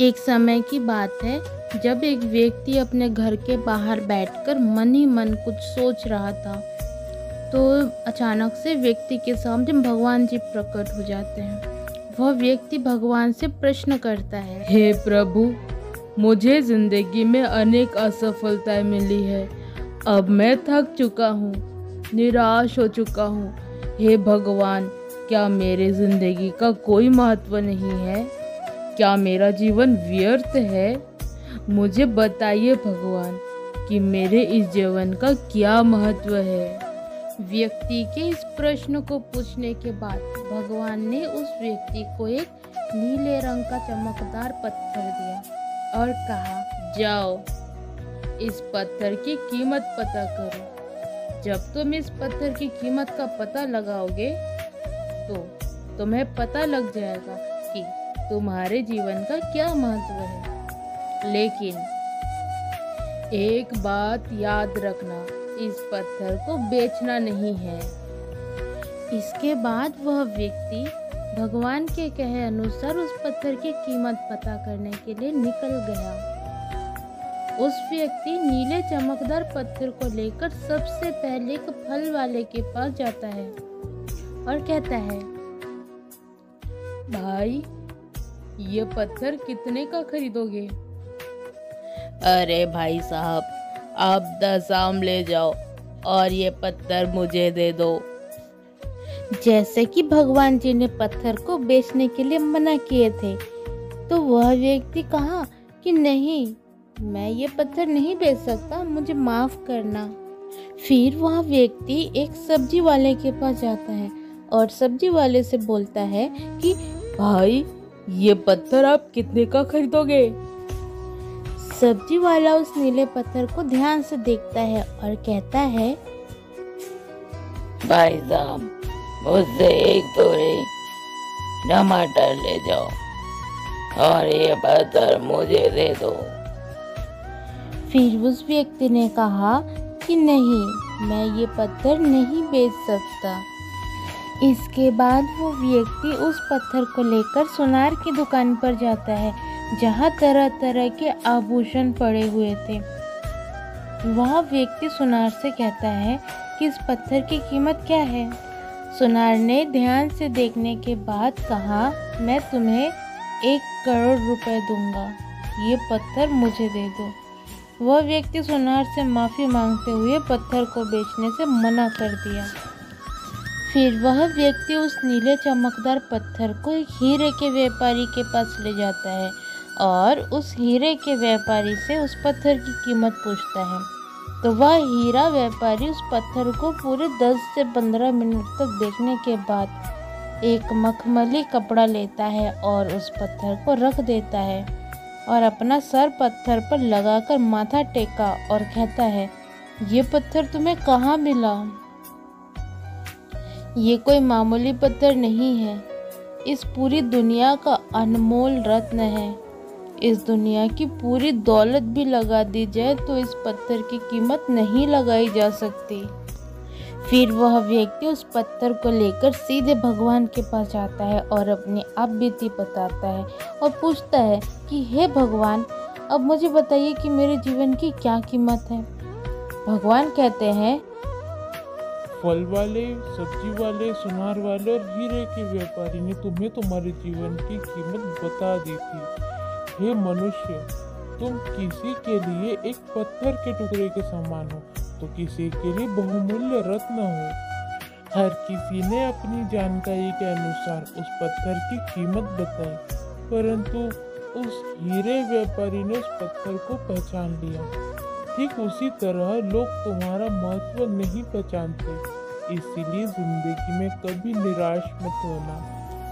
एक समय की बात है जब एक व्यक्ति अपने घर के बाहर बैठकर मन ही मन कुछ सोच रहा था। तो अचानक से व्यक्ति के सामने भगवान जी प्रकट हो जाते हैं। वह व्यक्ति भगवान से प्रश्न करता है, हे प्रभु, मुझे जिंदगी में अनेक असफलताएं मिली है। अब मैं थक चुका हूँ, निराश हो चुका हूँ। हे भगवान, क्या मेरे जिंदगी का कोई महत्व नहीं है? क्या मेरा जीवन व्यर्थ है? मुझे बताइए भगवान कि मेरे इस जीवन का क्या महत्व है। व्यक्ति के इस प्रश्न को पूछने के बाद भगवान ने उस व्यक्ति को एक नीले रंग का चमकदार पत्थर दिया और कहा, जाओ इस पत्थर की कीमत पता करो। जब तुम इस पत्थर की कीमत का पता लगाओगे तो तुम्हें पता लग जाएगा कि तुम्हारे जीवन का क्या महत्व है। लेकिन एक बात याद रखना, इस पत्थर को बेचना नहीं है। इसके बाद वह व्यक्ति भगवान के कहे अनुसार उस पत्थर की कीमत पता करने के लिए निकल गया। उस व्यक्ति नीले चमकदार पत्थर को लेकर सबसे पहले एक फल वाले के पास जाता है और कहता है, भाई, ये पत्थर कितने का खरीदोगे? अरे भाई साहब, आप 10 आम ले जाओ और ये पत्थर मुझे दे दो। जैसे कि भगवान जी ने पत्थर को बेचने के लिए मना किए थे, तो वह व्यक्ति कहा कि नहीं, मैं ये पत्थर नहीं बेच सकता, मुझे माफ करना। फिर वह व्यक्ति एक सब्जी वाले के पास जाता है और सब्जी वाले से बोलता है कि भाई, ये पत्थर आप कितने का खरीदोगे? सब्जी वाला उस नीले पत्थर को ध्यान से देखता है और कहता है, भाई साहब, मुझसे एक बोरी टमाटर ले जाओ और ये पत्थर मुझे दे दो। फिर उस व्यक्ति ने कहा कि नहीं, मैं ये पत्थर नहीं बेच सकता। इसके बाद वो व्यक्ति उस पत्थर को लेकर सुनार की दुकान पर जाता है, जहाँ तरह तरह के आभूषण पड़े हुए थे। वह व्यक्ति सुनार से कहता है कि इस पत्थर की कीमत क्या है। सुनार ने ध्यान से देखने के बाद कहा, मैं तुम्हें 1 करोड़ रुपए दूंगा, ये पत्थर मुझे दे दो। वह व्यक्ति सुनार से माफ़ी मांगते हुए पत्थर को बेचने से मना कर दिया। फिर वह व्यक्ति उस नीले चमकदार पत्थर को एक हीरे के व्यापारी के पास ले जाता है और उस हीरे के व्यापारी से उस पत्थर की कीमत पूछता है। तो वह हीरा व्यापारी उस पत्थर को पूरे 10 से 15 मिनट तक देखने के बाद एक मखमली कपड़ा लेता है और उस पत्थर को रख देता है और अपना सर पत्थर पर लगाकर माथा टेका और कहता है, ये पत्थर तुम्हें कहाँ मिला? ये कोई मामूली पत्थर नहीं है, इस पूरी दुनिया का अनमोल रत्न है। इस दुनिया की पूरी दौलत भी लगा दी जाए तो इस पत्थर की कीमत नहीं लगाई जा सकती। फिर वह व्यक्ति उस पत्थर को लेकर सीधे भगवान के पास जाता है और अपनी आप बीती बताता है और पूछता है कि हे भगवान, अब मुझे बताइए कि मेरे जीवन की क्या कीमत है। भगवान कहते हैं, फल वाले, सब्जी वाले, सुनार वाले और हीरे के व्यापारी ने तुम्हें तुम्हारे जीवन की कीमत बता दी थी। हे मनुष्य, तुम किसी के लिए एक पत्थर के टुकड़े के समान हो तो किसी के लिए बहुमूल्य रत्न हो। हर किसी ने अपनी जानकारी के अनुसार उस पत्थर की कीमत बताई, परंतु उस हीरे व्यापारी ने उस पत्थर को पहचान लिया। ठीक उसी तरह लोग तुम्हारा महत्व नहीं पहचानते, इसीलिए जिंदगी में कभी निराश मत होना।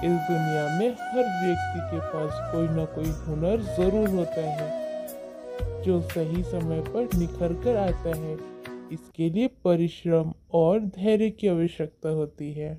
इस दुनिया में हर व्यक्ति के पास कोई ना कोई हुनर जरूर होता है जो सही समय पर निखर कर आता है। इसके लिए परिश्रम और धैर्य की आवश्यकता होती है।